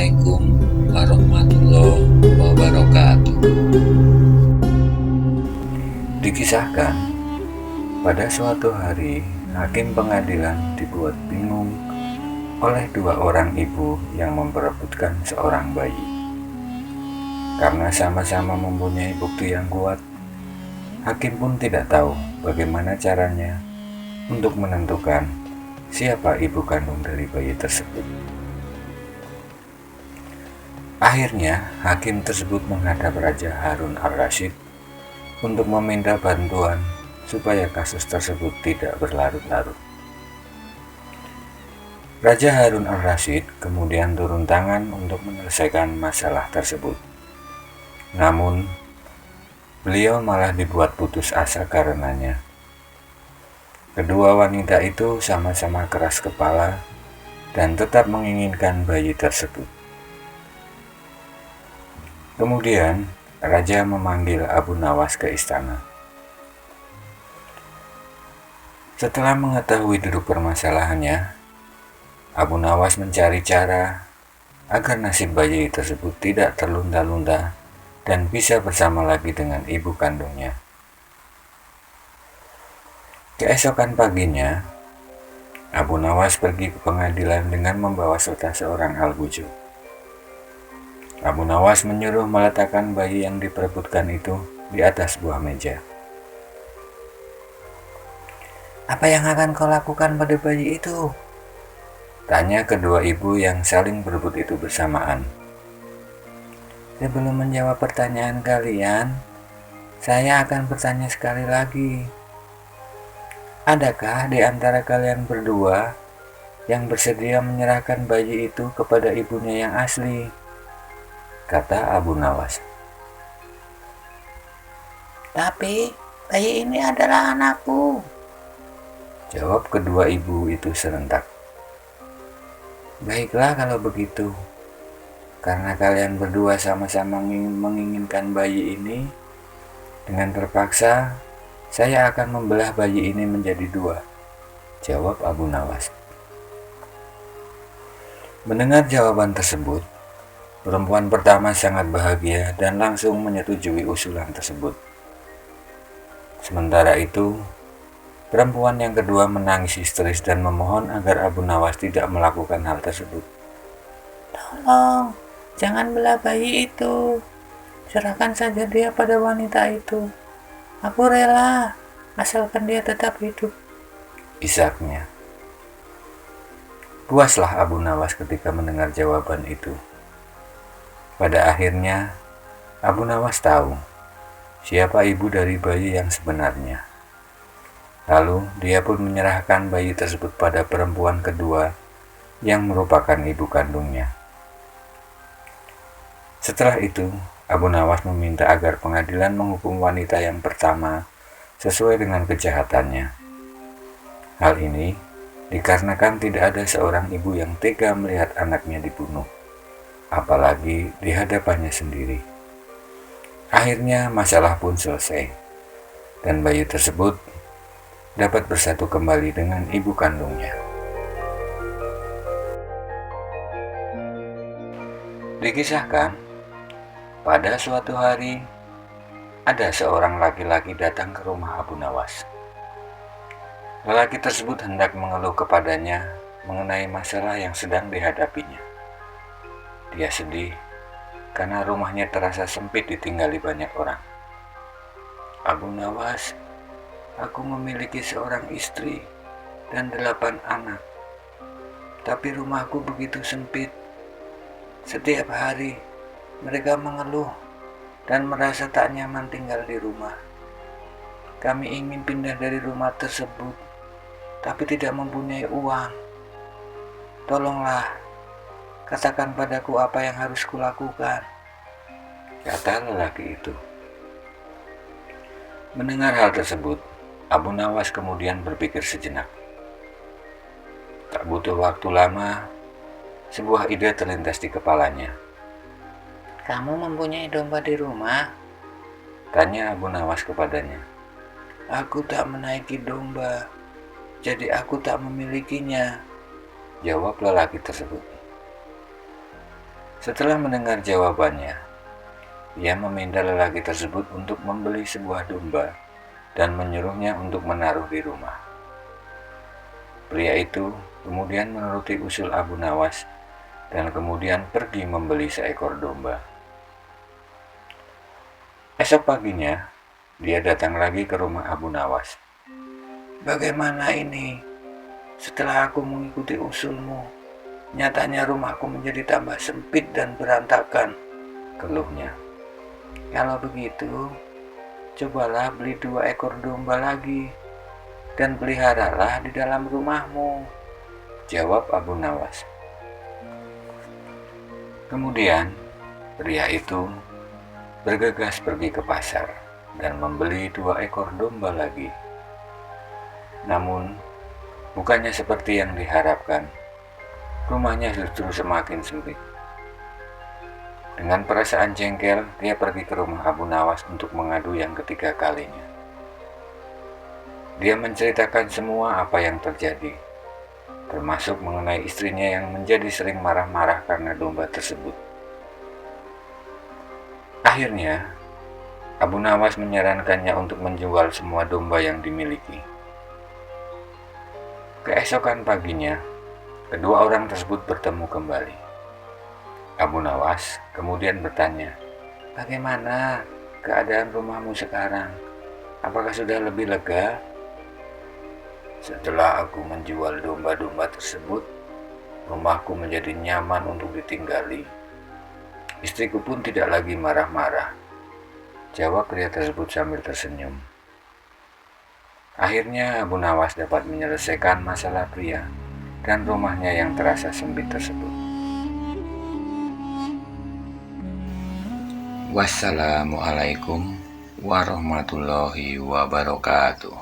Assalamualaikum warahmatullahi wabarakatuh. Dikisahkan, pada suatu hari, hakim pengadilan dibuat bingung oleh dua orang ibu yang memperebutkan seorang bayi. Karena sama-sama mempunyai bukti yang kuat, hakim pun tidak tahu bagaimana caranya untuk menentukan siapa ibu kandung dari bayi tersebut. Akhirnya, hakim tersebut menghadap Raja Harun al-Rasyid untuk meminta bantuan supaya kasus tersebut tidak berlarut-larut. Raja Harun al-Rasyid kemudian turun tangan untuk menyelesaikan masalah tersebut. Namun, beliau malah dibuat putus asa karenanya. Kedua wanita itu sama-sama keras kepala dan tetap menginginkan bayi tersebut. Kemudian, Raja memanggil Abu Nawas ke istana. Setelah mengetahui duduk permasalahannya, Abu Nawas mencari cara agar nasib bayi tersebut tidak terlunta-lunta dan bisa bersama lagi dengan ibu kandungnya. Keesokan paginya, Abu Nawas pergi ke pengadilan dengan membawa serta seorang al-buju. Abu Nawas menyuruh meletakkan bayi yang diperebutkan itu di atas sebuah meja. "Apa yang akan kau lakukan pada bayi itu?" tanya kedua ibu yang saling berebut itu bersamaan. "Sebelum menjawab pertanyaan kalian, saya akan bertanya sekali lagi. Adakah di antara kalian berdua yang bersedia menyerahkan bayi itu kepada ibunya yang asli?" kata Abu Nawas. "Tapi bayi ini adalah anakku," jawab kedua ibu itu serentak. "Baiklah kalau begitu. Karena kalian berdua sama-sama menginginkan bayi ini, dengan terpaksa saya akan membelah bayi ini menjadi dua," jawab Abu Nawas. Mendengar jawaban tersebut, perempuan pertama sangat bahagia dan langsung menyetujui usulan tersebut. Sementara itu, perempuan yang kedua menangis histeris dan memohon agar Abu Nawas tidak melakukan hal tersebut. "Tolong, jangan belah bayi itu. Serahkan saja dia pada wanita itu. Aku rela, asalkan dia tetap hidup," isaknya. Puaslah Abu Nawas ketika mendengar jawaban itu. Pada akhirnya, Abu Nawas tahu siapa ibu dari bayi yang sebenarnya. Lalu, dia pun menyerahkan bayi tersebut pada perempuan kedua yang merupakan ibu kandungnya. Setelah itu, Abu Nawas meminta agar pengadilan menghukum wanita yang pertama sesuai dengan kejahatannya. Hal ini dikarenakan tidak ada seorang ibu yang tega melihat anaknya dibunuh, apalagi di hadapannya sendiri. Akhirnya masalah pun selesai, dan bayi tersebut dapat bersatu kembali dengan ibu kandungnya. Dikisahkan, pada suatu hari, ada seorang laki-laki datang ke rumah Abu Nawas. Lelaki tersebut hendak mengeluh kepadanya mengenai masalah yang sedang dihadapinya. Dia sedih karena rumahnya terasa sempit ditinggali banyak orang. "Abu Nawas, aku memiliki seorang istri dan 8 anak. Tapi rumahku begitu sempit. Setiap hari mereka mengeluh dan merasa tak nyaman tinggal di rumah. Kami ingin pindah dari rumah tersebut, tapi tidak mempunyai uang. Tolonglah, katakan padaku apa yang harus kulakukan," kata lelaki itu. Mendengar hal tersebut, Abu Nawas kemudian berpikir sejenak. Tak butuh waktu lama, sebuah ide terlintas di kepalanya. "Kamu mempunyai domba di rumah?" tanya Abu Nawas kepadanya. "Aku tak menaiki domba, jadi aku tak memilikinya," jawab lelaki tersebut. Setelah mendengar jawabannya, ia meminta lelaki tersebut untuk membeli sebuah domba dan menyuruhnya untuk menaruh di rumah. Pria itu kemudian menuruti usul Abu Nawas dan kemudian pergi membeli seekor domba. Esok paginya, dia datang lagi ke rumah Abu Nawas. "Bagaimana ini? Setelah aku mengikuti usulmu, nyatanya rumahku menjadi tambah sempit dan berantakan," keluhnya. "Kalau begitu, cobalah beli 2 ekor domba lagi dan peliharalah di dalam rumahmu," jawab Abu Nawas. Kemudian, pria itu bergegas pergi ke pasar dan membeli 2 ekor domba lagi. Namun, bukannya seperti yang diharapkan, rumahnya justru semakin sempit. Dengan perasaan jengkel, dia pergi ke rumah Abu Nawas untuk mengadu yang ketiga kalinya. Dia menceritakan semua apa yang terjadi, termasuk mengenai istrinya yang menjadi sering marah-marah karena domba tersebut. Akhirnya, Abu Nawas menyarankannya untuk menjual semua domba yang dimiliki. Keesokan paginya, kedua orang tersebut bertemu kembali. Abu Nawas kemudian bertanya, "Bagaimana keadaan rumahmu sekarang? Apakah sudah lebih lega?" "Setelah aku menjual domba-domba tersebut, rumahku menjadi nyaman untuk ditinggali. Istriku pun tidak lagi marah-marah," jawab pria tersebut sambil tersenyum. Akhirnya Abu Nawas dapat menyelesaikan masalah pria dan rumahnya yang terasa sempit tersebut. Wassalamualaikum warahmatullahi wabarakatuh.